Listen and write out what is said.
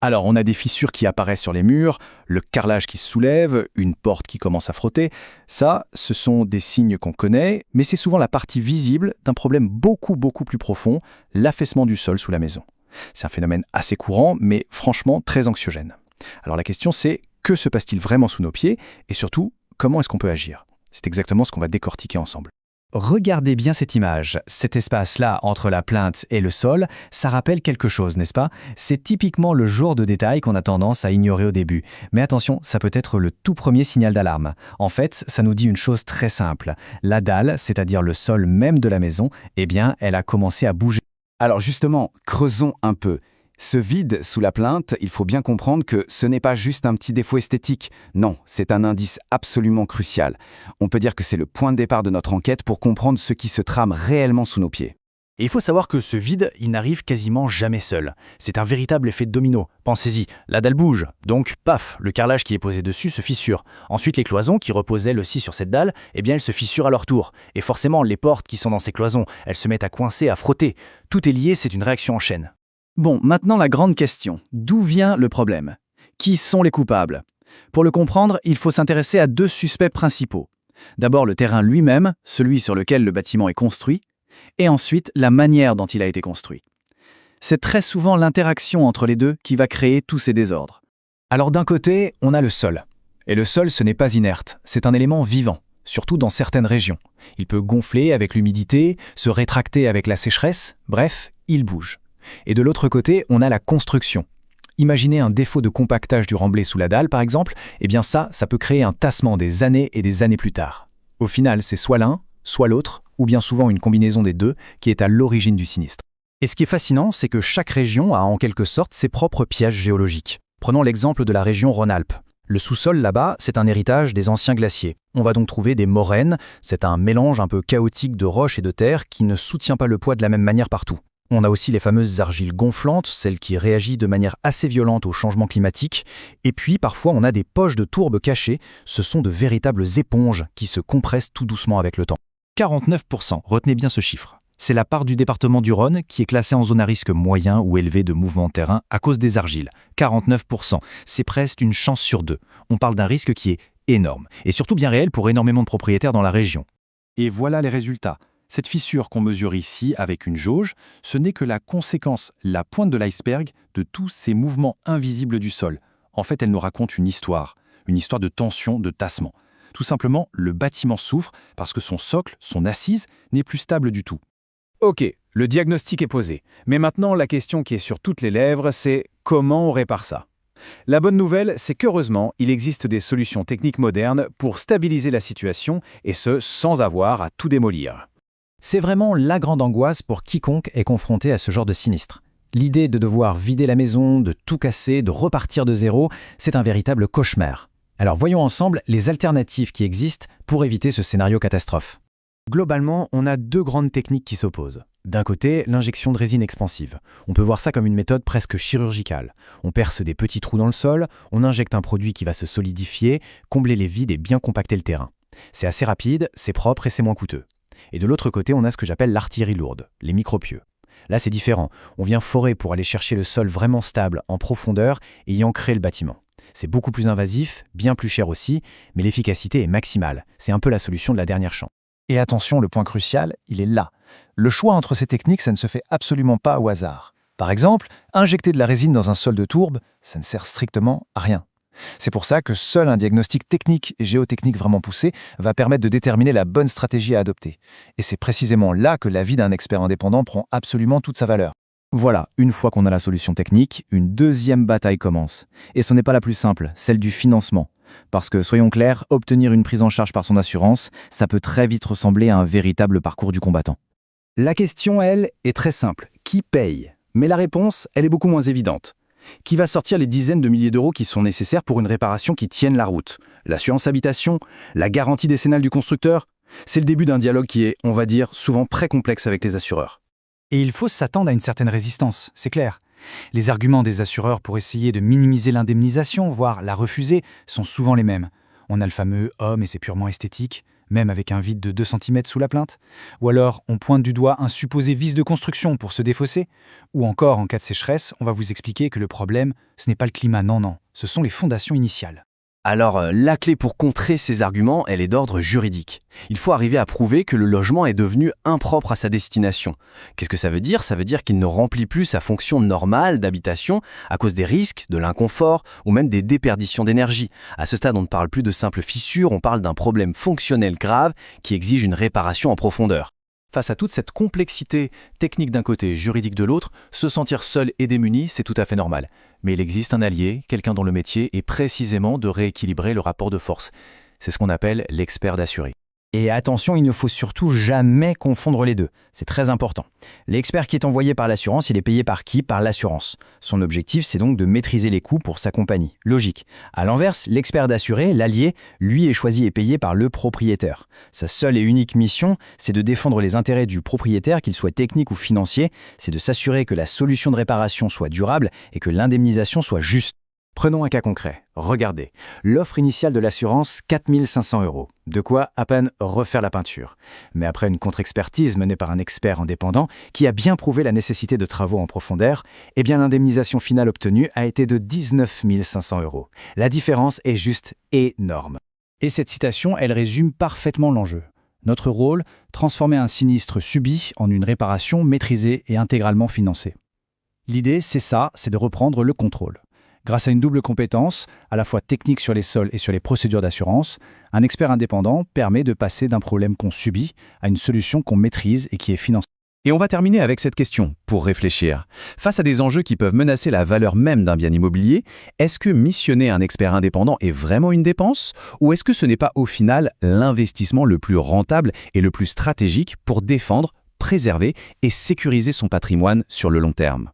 Alors, on a des fissures qui apparaissent sur les murs, le carrelage qui se soulève, une porte qui commence à frotter. Ça, ce sont des signes qu'on connaît, mais c'est souvent la partie visible d'un problème beaucoup plus profond, l'affaissement du sol sous la maison. C'est un phénomène assez courant, mais franchement très anxiogène. Alors la question c'est, que se passe-t-il vraiment sous nos pieds? Et surtout, comment est-ce qu'on peut agir? C'est exactement ce qu'on va décortiquer ensemble. Regardez bien cette image. Cet espace-là entre la plinthe et le sol, ça rappelle quelque chose, n'est-ce pas? C'est typiquement le genre de détail qu'on a tendance à ignorer au début. Mais attention, ça peut être le tout premier signal d'alarme. En fait, ça nous dit une chose très simple. La dalle, c'est-à-dire le sol même de la maison, eh bien, elle a commencé à bouger. Alors justement, creusons un peu. Ce vide sous la plinthe, il faut bien comprendre que ce n'est pas juste un petit défaut esthétique. Non, c'est un indice absolument crucial. On peut dire que c'est le point de départ de notre enquête pour comprendre ce qui se trame réellement sous nos pieds. Et il faut savoir que ce vide, il n'arrive quasiment jamais seul. C'est un véritable effet de domino. Pensez-y, la dalle bouge, donc paf, le carrelage qui est posé dessus se fissure. Ensuite, les cloisons qui reposaient elles aussi sur cette dalle, eh bien elles se fissurent à leur tour. Et forcément, les portes qui sont dans ces cloisons, elles se mettent à coincer, à frotter. Tout est lié, c'est une réaction en chaîne. Bon, maintenant la grande question. D'où vient le problème? Qui sont les coupables? Pour le comprendre, il faut s'intéresser à deux suspects principaux. D'abord le terrain lui-même, celui sur lequel le bâtiment est construit, et ensuite la manière dont il a été construit. C'est très souvent l'interaction entre les deux qui va créer tous ces désordres. Alors d'un côté, on a le sol. Et le sol, ce n'est pas inerte, c'est un élément vivant, surtout dans certaines régions. Il peut gonfler avec l'humidité, se rétracter avec la sécheresse, bref, il bouge. Et de l'autre côté, on a la construction. Imaginez un défaut de compactage du remblai sous la dalle, par exemple, eh bien ça peut créer un tassement des années et des années plus tard. Au final, c'est soit l'un, soit l'autre, ou bien souvent une combinaison des deux, qui est à l'origine du sinistre. Et ce qui est fascinant, c'est que chaque région a en quelque sorte ses propres pièges géologiques. Prenons l'exemple de la région Rhône-Alpes. Le sous-sol là-bas, c'est un héritage des anciens glaciers. On va donc trouver des moraines, c'est un mélange un peu chaotique de roches et de terre qui ne soutient pas le poids de la même manière partout. On a aussi les fameuses argiles gonflantes, celles qui réagissent de manière assez violente au changement climatique. Et puis, parfois, on a des poches de tourbe cachées. Ce sont de véritables éponges qui se compressent tout doucement avec le temps. 49%, retenez bien ce chiffre. C'est la part du département du Rhône qui est classée en zone à risque moyen ou élevé de mouvement de terrain à cause des argiles. 49%, c'est presque une chance sur deux. On parle d'un risque qui est énorme, et surtout bien réel pour énormément de propriétaires dans la région. Et voilà les résultats. Cette fissure qu'on mesure ici avec une jauge, ce n'est que la conséquence, la pointe de l'iceberg de tous ces mouvements invisibles du sol. En fait, elle nous raconte une histoire de tension, de tassement. Tout simplement, le bâtiment souffre parce que son socle, son assise, n'est plus stable du tout. Ok, le diagnostic est posé. Mais maintenant, la question qui est sur toutes les lèvres, c'est comment on répare ça? La bonne nouvelle, c'est qu'heureusement, il existe des solutions techniques modernes pour stabiliser la situation, et ce, sans avoir à tout démolir. C'est vraiment la grande angoisse pour quiconque est confronté à ce genre de sinistre. L'idée de devoir vider la maison, de tout casser, de repartir de zéro, c'est un véritable cauchemar. Alors voyons ensemble les alternatives qui existent pour éviter ce scénario catastrophe. Globalement, on a deux grandes techniques qui s'opposent. D'un côté, l'injection de résine expansive. On peut voir ça comme une méthode presque chirurgicale. On perce des petits trous dans le sol, on injecte un produit qui va se solidifier, combler les vides et bien compacter le terrain. C'est assez rapide, c'est propre et c'est moins coûteux. Et de l'autre côté, on a ce que j'appelle l'artillerie lourde, les micropieux. Là, c'est différent. On vient forer pour aller chercher le sol vraiment stable, en profondeur, et y ancrer le bâtiment. C'est beaucoup plus invasif, bien plus cher aussi, mais l'efficacité est maximale. C'est un peu la solution de la dernière chance. Et attention, le point crucial, il est là. Le choix entre ces techniques, ça ne se fait absolument pas au hasard. Par exemple, injecter de la résine dans un sol de tourbe, ça ne sert strictement à rien. C'est pour ça que seul un diagnostic technique et géotechnique vraiment poussé va permettre de déterminer la bonne stratégie à adopter. Et c'est précisément là que l'avis d'un expert indépendant prend absolument toute sa valeur. Voilà, une fois qu'on a la solution technique, une deuxième bataille commence. Et ce n'est pas la plus simple, celle du financement. Parce que, soyons clairs, obtenir une prise en charge par son assurance, ça peut très vite ressembler à un véritable parcours du combattant. La question, elle, est très simple. Qui paye? Mais la réponse, elle est beaucoup moins évidente. Qui va sortir les dizaines de milliers d'euros qui sont nécessaires pour une réparation qui tienne la route? L'assurance habitation? La garantie décennale du constructeur? C'est le début d'un dialogue qui est, on va dire, souvent très complexe avec les assureurs. Et il faut s'attendre à une certaine résistance, c'est clair. Les arguments des assureurs pour essayer de minimiser l'indemnisation, voire la refuser, sont souvent les mêmes. On a le fameux « oh, mais c'est purement esthétique ». même avec un vide de 2 cm sous la plainte? Ou alors, on pointe du doigt un supposé vice de construction pour se défausser? Ou encore, en cas de sécheresse, on va vous expliquer que le problème, ce n'est pas le climat, non, ce sont les fondations initiales. Alors, la clé pour contrer ces arguments, elle est d'ordre juridique. Il faut arriver à prouver que le logement est devenu impropre à sa destination. Qu'est-ce que ça veut dire? Ça veut dire qu'il ne remplit plus sa fonction normale d'habitation à cause des risques, de l'inconfort ou même des déperditions d'énergie. À ce stade, on ne parle plus de simples fissures, on parle d'un problème fonctionnel grave qui exige une réparation en profondeur. Face à toute cette complexité technique d'un côté, juridique de l'autre, se sentir seul et démuni, c'est tout à fait normal. Mais il existe un allié, quelqu'un dont le métier est précisément de rééquilibrer le rapport de force. C'est ce qu'on appelle l'expert d'assuré. Et attention, il ne faut surtout jamais confondre les deux. C'est très important. L'expert qui est envoyé par l'assurance, il est payé par qui? Par l'assurance. Son objectif, c'est donc de maîtriser les coûts pour sa compagnie. Logique. À l'inverse, l'expert d'assuré, l'allié, lui est choisi et payé par le propriétaire. Sa seule et unique mission, c'est de défendre les intérêts du propriétaire, qu'il soit technique ou financier. C'est de s'assurer que la solution de réparation soit durable et que l'indemnisation soit juste. Prenons un cas concret. Regardez, l'offre initiale de l'assurance, 4 500 €. De quoi à peine refaire la peinture. Mais après une contre-expertise menée par un expert indépendant qui a bien prouvé la nécessité de travaux en profondeur, eh bien l'indemnisation finale obtenue a été de 19 500 €. La différence est juste énorme. Et cette citation, elle résume parfaitement l'enjeu. Notre rôle, transformer un sinistre subi en une réparation maîtrisée et intégralement financée. L'idée, c'est de reprendre le contrôle. Grâce à une double compétence, à la fois technique sur les sols et sur les procédures d'assurance, un expert indépendant permet de passer d'un problème qu'on subit à une solution qu'on maîtrise et qui est financée. Et on va terminer avec cette question, pour réfléchir. Face à des enjeux qui peuvent menacer la valeur même d'un bien immobilier, est-ce que missionner un expert indépendant est vraiment une dépense? Ou est-ce que ce n'est pas au final l'investissement le plus rentable et le plus stratégique pour défendre, préserver et sécuriser son patrimoine sur le long terme?